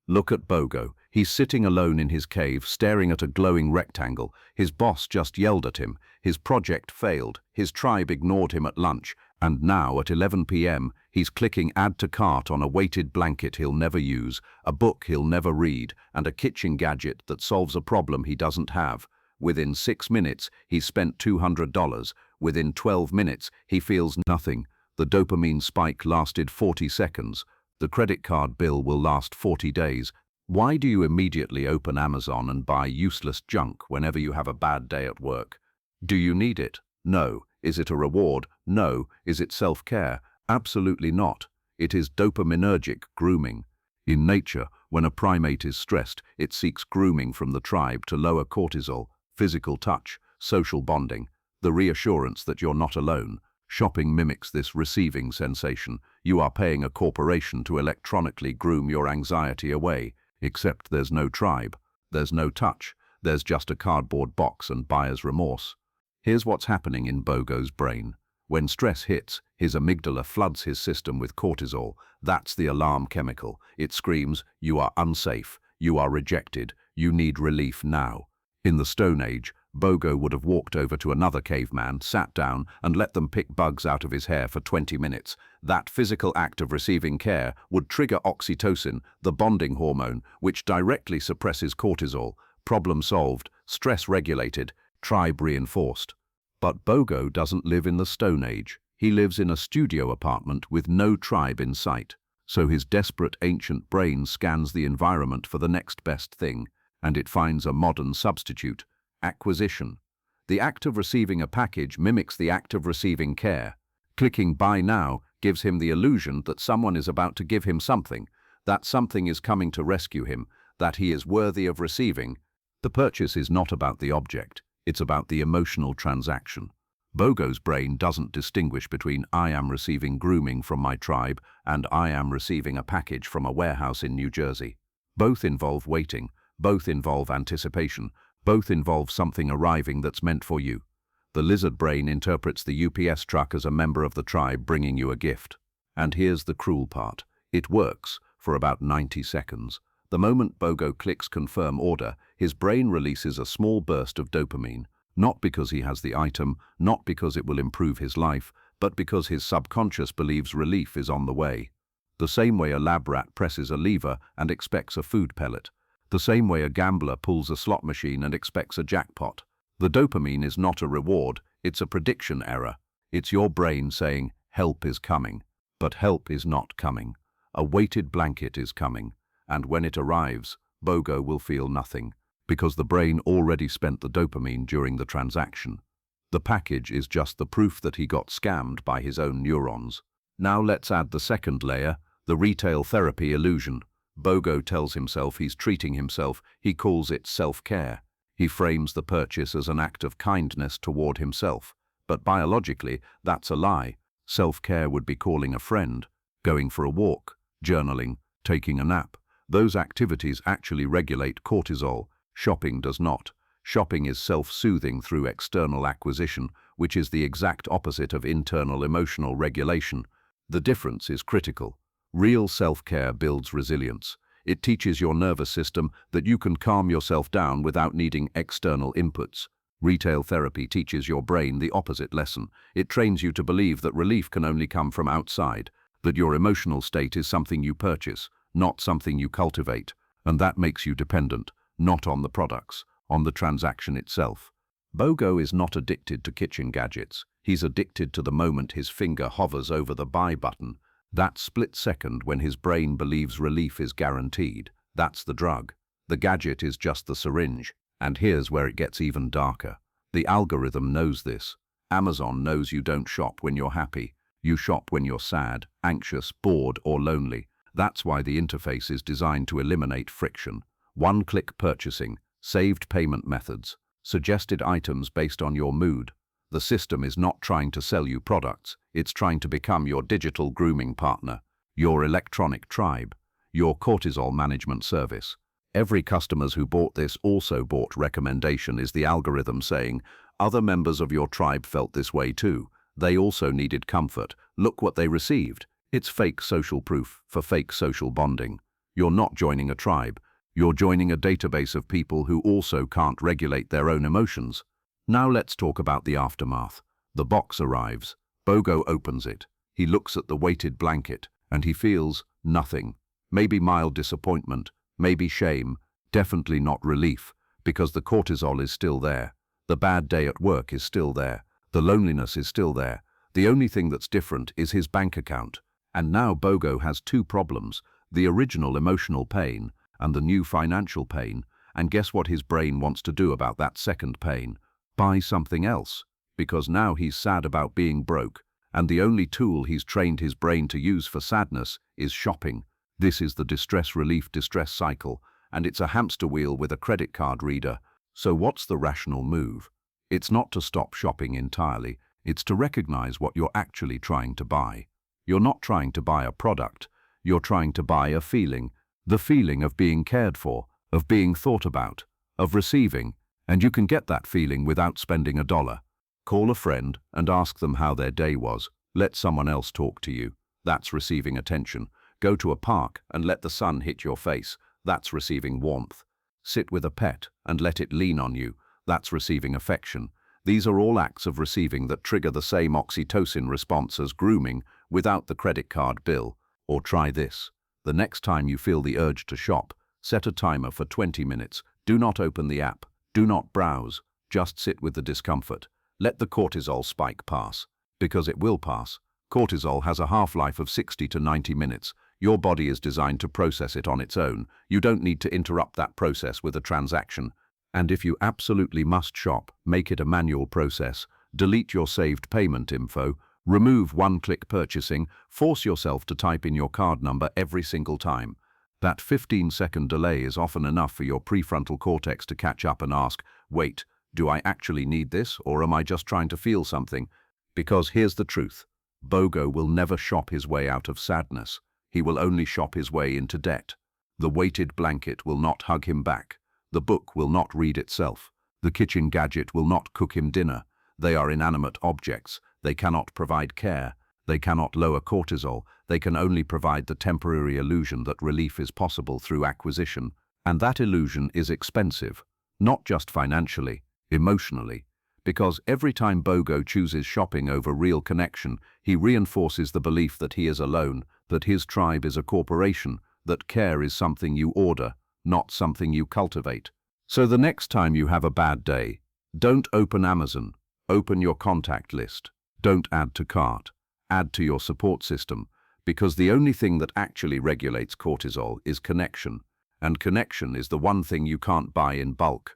Look at BOGO. He's sitting alone in his cave, staring at a glowing rectangle. His boss just yelled at him. His project failed. His tribe ignored him at lunch. And now, at 11 p.m., he's clicking add to cart on a weighted blanket he'll never use, a book he'll never read, and a kitchen gadget that solves a problem he doesn't have. Within 6 minutes, he's spent $200. Within 12 minutes, he feels nothing. The dopamine spike lasted 40 seconds. The credit card bill will last 40 days. Why do you immediately open Amazon and buy useless junk whenever you have a bad day at work? Do you need it? No. Is it a reward? No. Is it self-care? Absolutely not. It is dopaminergic grooming. In nature, when a primate is stressed, it seeks grooming from the tribe to lower cortisol, physical touch, social bonding, the reassurance that you're not alone. Shopping mimics this receiving sensation. You are paying a corporation to electronically groom your anxiety away, except there's no tribe, there's no touch, there's just a cardboard box and buyer's remorse. Here's what's happening in BOGO's brain. When stress hits, his amygdala floods his system with cortisol. That's the alarm chemical. It screams, you are unsafe, you are rejected, you need relief now. In the Stone Age, BOGO would have walked over to another caveman, sat down, and let them pick bugs out of his hair for 20 minutes. That physical act of receiving care would trigger oxytocin, the bonding hormone, which directly suppresses cortisol. Problem solved, stress regulated, tribe reinforced. But BOGO doesn't live in the Stone Age. He lives in a studio apartment with no tribe in sight. So his desperate ancient brain scans the environment for the next best thing, and it finds a modern substitute: acquisition. The act of receiving a package mimics the act of receiving care. Clicking buy now gives him the illusion that someone is about to give him something, that something is coming to rescue him, that he is worthy of receiving. The purchase is not about the object, it's about the emotional transaction. BOGO's brain doesn't distinguish between I am receiving grooming from my tribe and I am receiving a package from a warehouse in New Jersey. Both involve waiting, both involve anticipation, both involve something arriving that's meant for you. The lizard brain interprets the UPS truck as a member of the tribe bringing you a gift. And here's the cruel part. It works for about 90 seconds. The moment BOGO clicks confirm order, his brain releases a small burst of dopamine, not because he has the item, not because it will improve his life, but because his subconscious believes relief is on the way. The same way a lab rat presses a lever and expects a food pellet. The same way a gambler pulls a slot machine and expects a jackpot. The dopamine is not a reward, it's a prediction error. It's your brain saying, help is coming. But help is not coming. A weighted blanket is coming. And when it arrives, BOGO will feel nothing, because the brain already spent the dopamine during the transaction. The package is just the proof that he got scammed by his own neurons. Now let's add the second layer, the retail therapy illusion. BOGO tells himself he's treating himself, he calls it self-care. He frames the purchase as an act of kindness toward himself. But biologically, that's a lie. Self-care would be calling a friend, going for a walk, journaling, taking a nap. Those activities actually regulate cortisol. Shopping does not. Shopping is self-soothing through external acquisition, which is the exact opposite of internal emotional regulation. The difference is critical. Real self-care builds resilience. It teaches your nervous system that you can calm yourself down without needing external inputs. Retail therapy teaches your brain the opposite lesson. It trains you to believe that relief can only come from outside, that your emotional state is something you purchase, not something you cultivate, and that makes you dependent, not on the products, on the transaction itself. BOGO is not addicted to kitchen gadgets. He's addicted to the moment his finger hovers over the buy button. That split second when his brain believes relief is guaranteed. That's the drug. The gadget is just the syringe. And here's where it gets even darker. The algorithm knows this. Amazon knows you don't shop when you're happy. You shop when you're sad, anxious, bored, or lonely. That's why the interface is designed to eliminate friction. One-click purchasing, saved payment methods, suggested items based on your mood. The system is not trying to sell you products. It's trying to become your digital grooming partner, your electronic tribe, your cortisol management service. Every customer who bought this also bought recommendation is the algorithm saying, other members of your tribe felt this way too. They also needed comfort. Look what they received. It's fake social proof for fake social bonding. You're not joining a tribe. You're joining a database of people who also can't regulate their own emotions. Now let's talk about the aftermath. The box arrives. BOGO opens it. He looks at the weighted blanket, and he feels nothing. Maybe mild disappointment, maybe shame, definitely not relief, because the cortisol is still there. The bad day at work is still there. The loneliness is still there. The only thing that's different is his bank account. And now BOGO has two problems: the original emotional pain and the new financial pain. And guess what his brain wants to do about that second pain? Buy something else. Because now he's sad about being broke, and the only tool he's trained his brain to use for sadness is shopping. This is the distress relief distress cycle, and it's a hamster wheel with a credit card reader. So what's the rational move? It's not to stop shopping entirely, it's to recognize what you're actually trying to buy. You're not trying to buy a product, you're trying to buy a feeling. The feeling of being cared for, of being thought about, of receiving, and you can get that feeling without spending $1. Call a friend and ask them how their day was. Let someone else talk to you. That's receiving attention. Go to a park and let the sun hit your face. That's receiving warmth. Sit with a pet and let it lean on you. That's receiving affection. These are all acts of receiving that trigger the same oxytocin response as grooming without the credit card bill. Or try this. The next time you feel the urge to shop, set a timer for 20 minutes. Do not open the app. Do not browse. Just sit with the discomfort. Let the cortisol spike pass. Because it will pass. Cortisol has a half-life of 60 to 90 minutes. Your body is designed to process it on its own. You don't need to interrupt that process with a transaction. And if you absolutely must shop, make it a manual process. Delete your saved payment info. Remove one-click purchasing. Force yourself to type in your card number every single time. That 15-second delay is often enough for your prefrontal cortex to catch up and ask, wait, do I actually need this, or am I just trying to feel something? Because here's the truth. BOGO will never shop his way out of sadness. He will only shop his way into debt. The weighted blanket will not hug him back. The book will not read itself. The kitchen gadget will not cook him dinner. They are inanimate objects. They cannot provide care. They cannot lower cortisol. They can only provide the temporary illusion that relief is possible through acquisition. And that illusion is expensive, not just financially, emotionally. Because every time BOGO chooses shopping over real connection, he reinforces the belief that he is alone, that his tribe is a corporation, that care is something you order, not something you cultivate. So the next time you have a bad day, don't open Amazon. Open your contact list. Don't add to cart. Add to your support system, because the only thing that actually regulates cortisol is connection. And connection is the one thing you can't buy in bulk.